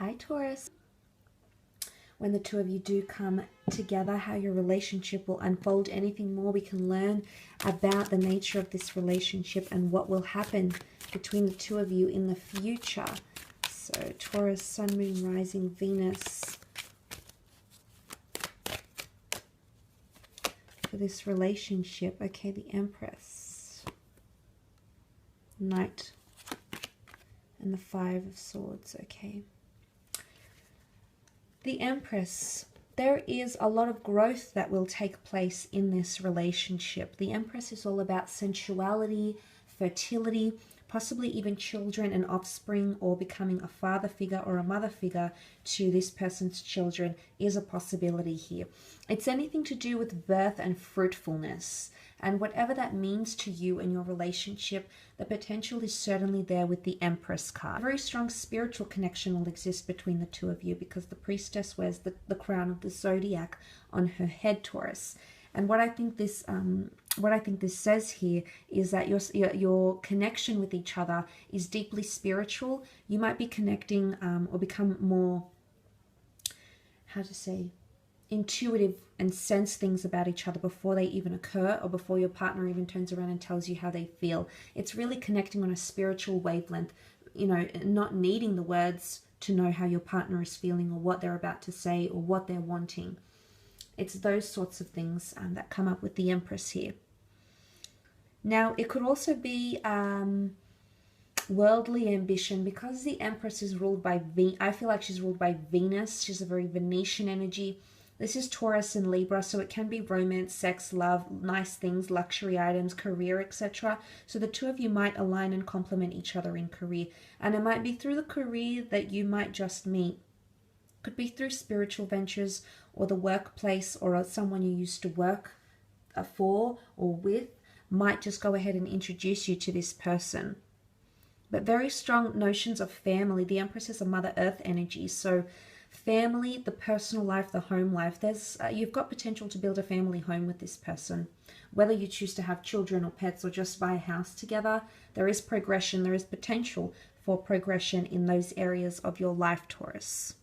Hi, Taurus. When the two of you do come together, how your relationship will unfold. Anything more we can learn about the nature of this relationship and what will happen between the two of you in the future. So Taurus, Sun, Moon, Rising, Venus. For this relationship, okay, the Empress, Knight, and the Five of Swords, okay. The Empress, there is a lot of growth that will take place in this relationship. The Empress is all about sensuality, fertility, possibly even children and offspring, or becoming a father figure or a mother figure to this person's children is a possibility here. It's anything to do with birth and fruitfulness. And whatever that means to you and your relationship, the potential is certainly there with the Empress card. A very strong spiritual connection will exist between the two of you because the Priestess wears the crown of the zodiac on her head, Taurus. And what I think this says here is that your connection with each other is deeply spiritual. You might be connecting or become more, how to say, intuitive and sense things about each other before they even occur, or before your partner even turns around and tells you how they feel. It's really connecting on a spiritual wavelength, you know, not needing the words to know how your partner is feeling or what they're about to say or what they're wanting. It's those sorts of things that come up with the Empress here. Now, it could also be worldly ambition, because the Empress is ruled by I feel like she's ruled by Venus. She's a very Venetian energy. This is Taurus and Libra, so it can be romance, sex, love, nice things, luxury items, career, etc. So the two of you might align and complement each other in career. And it might be through the career that you might just meet. Could be through spiritual ventures or the workplace, or someone you used to work for or with might just go ahead and introduce you to this person. But very strong notions of family. The Empress is a Mother Earth energy, so family, the personal life, the home life. There's you've got potential to build a family home with this person. Whether you choose to have children or pets or just buy a house together, there is progression. There is potential for progression in those areas of your life, Taurus.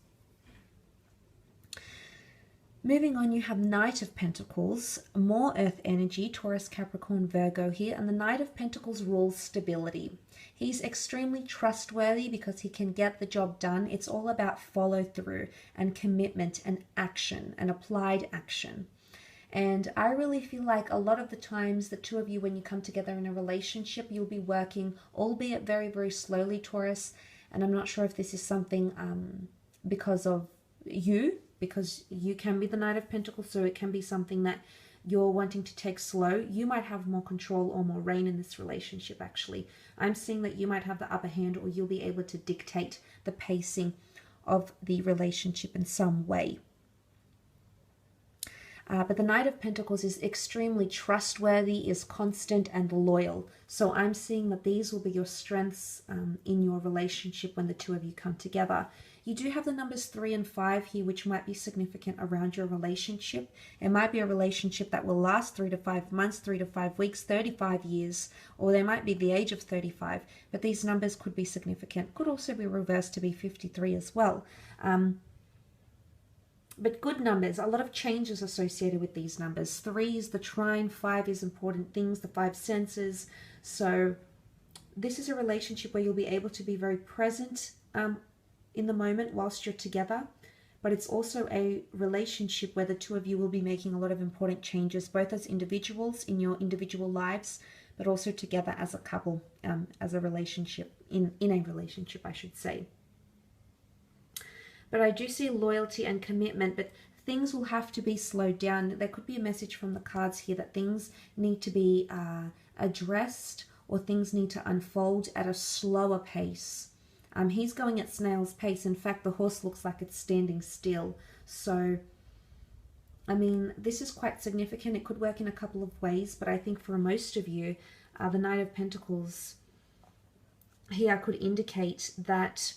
Moving on, you have Knight of Pentacles, more Earth energy, Taurus, Capricorn, Virgo here, and the Knight of Pentacles rules stability. He's extremely trustworthy because he can get the job done. It's all about follow through and commitment and action and applied action. And I really feel like a lot of the times the two of you, when you come together in a relationship, you'll be working, albeit very, very slowly, Taurus. And I'm not sure if this is something because of you, because you can be the Knight of Pentacles, so it can be something that you're wanting to take slow. You might have more control or more reign in this relationship, actually. I'm seeing that you might have the upper hand, or you'll be able to dictate the pacing of the relationship in some way. But the Knight of Pentacles is extremely trustworthy, is constant and loyal. So I'm seeing that these will be your strengths in your relationship when the two of you come together. You do have the numbers 3 and 5 here, which might be significant around your relationship. It might be a relationship that will last 3 to 5 months, 3 to 5 weeks, 35 years, or they might be the age of 35. But these numbers could be significant. Could also be reversed to be 53 as well. But good numbers, a lot of changes associated with these numbers. 3 is the trine, 5 is important things, the 5 senses. So this is a relationship where you'll be able to be very present in the moment whilst you're together. But it's also a relationship where the two of you will be making a lot of important changes, both as individuals in your individual lives, but also together as a couple, as a relationship, in a relationship, I should say. But I do see loyalty and commitment, but things will have to be slowed down. There could be a message from the cards here that things need to be addressed, or things need to unfold at a slower pace. He's going at snail's pace. In fact, the horse looks like it's standing still. So, I mean, this is quite significant. It could work in a couple of ways, but I think for most of you, the Knight of Pentacles here could indicate that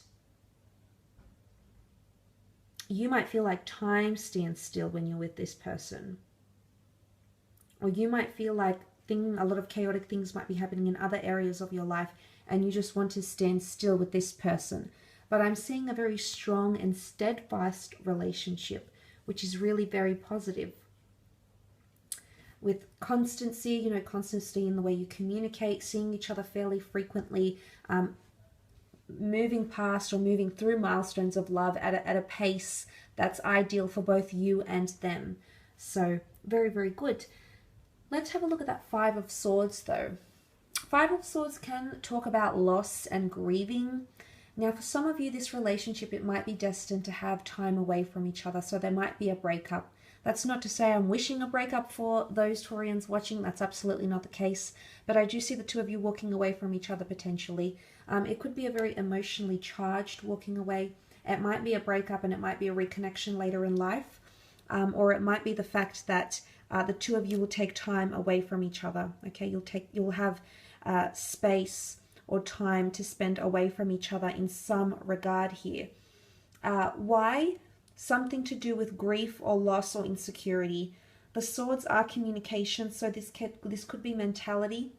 you might feel like time stands still when you're with this person. Or you might feel like a lot of chaotic things might be happening in other areas of your life, and you just want to stand still with this person. but I'm seeing a very strong and steadfast relationship, which is really very positive. With constancy, you know, constancy in the way you communicate, seeing each other fairly frequently, moving past or moving through milestones of love at a pace that's ideal for both you and them. So very, very good. Let's have a look at that Five of Swords though. Five of Swords can talk about loss and grieving. Now for some of you, this relationship, it might be destined to have time away from each other. So there might be a breakup. That's not to say I'm wishing a breakup for those Taurians watching. That's absolutely not the case. But I do see the two of you walking away from each other potentially. It could be a very emotionally charged walking away. It might be a breakup and it might be a reconnection later in life. Or it might be the fact that the two of you will take time away from each other. Okay, you'll have space or time to spend away from each other in some regard here. Why? Something to do with grief or loss or insecurity. The swords are communication, so this could be mentality.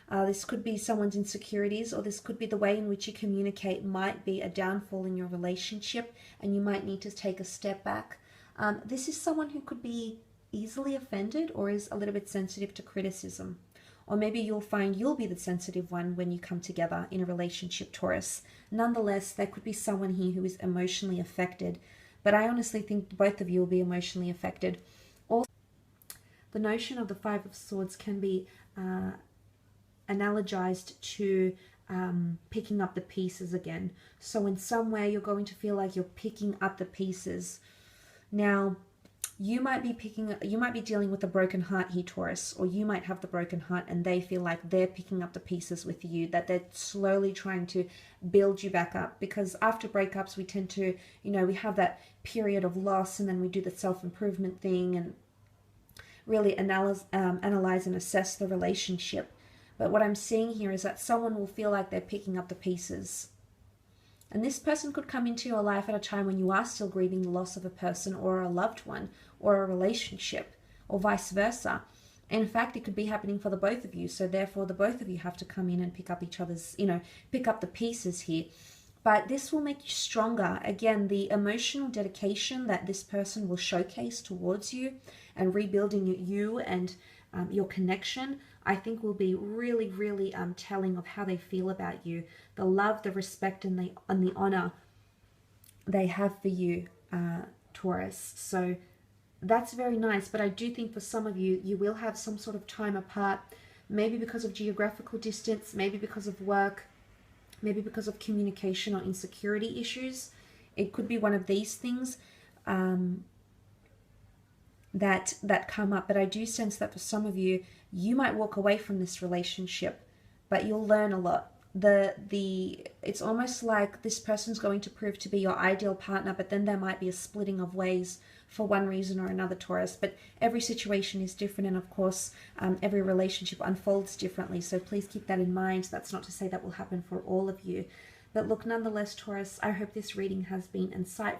This could be someone's insecurities, or this could be the way in which you communicate might be a downfall in your relationship, and you might need to take a step back. This is someone who could be easily offended or is a little bit sensitive to criticism. Or maybe you'll find you'll be the sensitive one when you come together in a relationship, Taurus. Nonetheless, there could be someone here who is emotionally affected. But I honestly think both of you will be emotionally affected. Also, the notion of the Five of Swords can be analogized to picking up the pieces again. So in some way, you're going to feel like you're picking up the pieces. Now, you might be dealing with a broken heart here, Taurus, or you might have the broken heart and they feel like they're picking up the pieces with you, that they're slowly trying to build you back up. Because after breakups, we tend to, you know, we have that period of loss, and then we do the self-improvement thing and really analyze and assess the relationship. But what I'm seeing here is that someone will feel like they're picking up the pieces. And this person could come into your life at a time when you are still grieving the loss of a person or a loved one or a relationship, or vice versa. In fact, it could be happening for the both of you. So therefore, the both of you have to come in and pick up each other's, you know, pick up the pieces here. But this will make you stronger. Again, the emotional dedication that this person will showcase towards you and rebuilding you and your connection, I think will be really, really telling of how they feel about you. The love, the respect, and the honor they have for you, Taurus. So that's very nice. But I do think for some of you, you will have some sort of time apart, maybe because of geographical distance, maybe because of work, maybe because of communication or insecurity issues. It could be one of these things that come up. But I do sense that for some of you, you might walk away from this relationship, but you'll learn a lot. It's almost like this person's going to prove to be your ideal partner, but then there might be a splitting of ways for one reason or another, Taurus. But every situation is different, and of course, every relationship unfolds differently. So please keep that in mind. That's not to say that will happen for all of you. But look, nonetheless, Taurus, I hope this reading has been insightful.